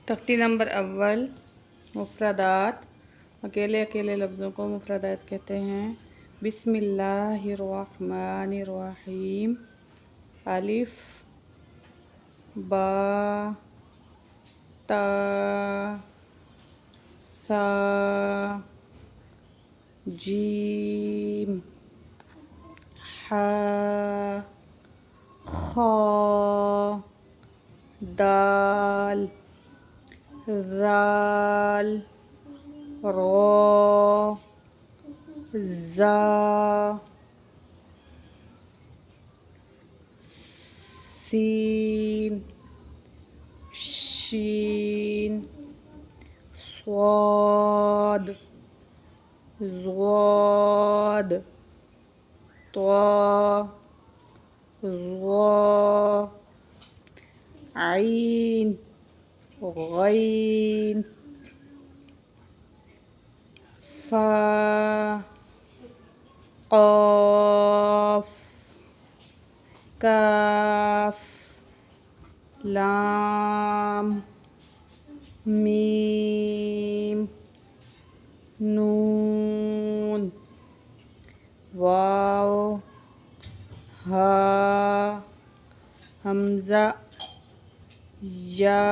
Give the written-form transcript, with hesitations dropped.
तख्ती नंबर अव्वल मुफ़्रदात। अकेले अकेले लफ्ज़ों को मुफ़्रदात कहते हैं। बिस्मिल्लाहिर्रहमानिर्रहीम। अलिफ बा ता सा जीम हा खा दाल राल रो ज़ा सीन शीन स्वाद ज़्वाद त्वा ज़ा आइन गैन फा क़ाफ काफ लाम मीम नून वाव हा हमज़ा या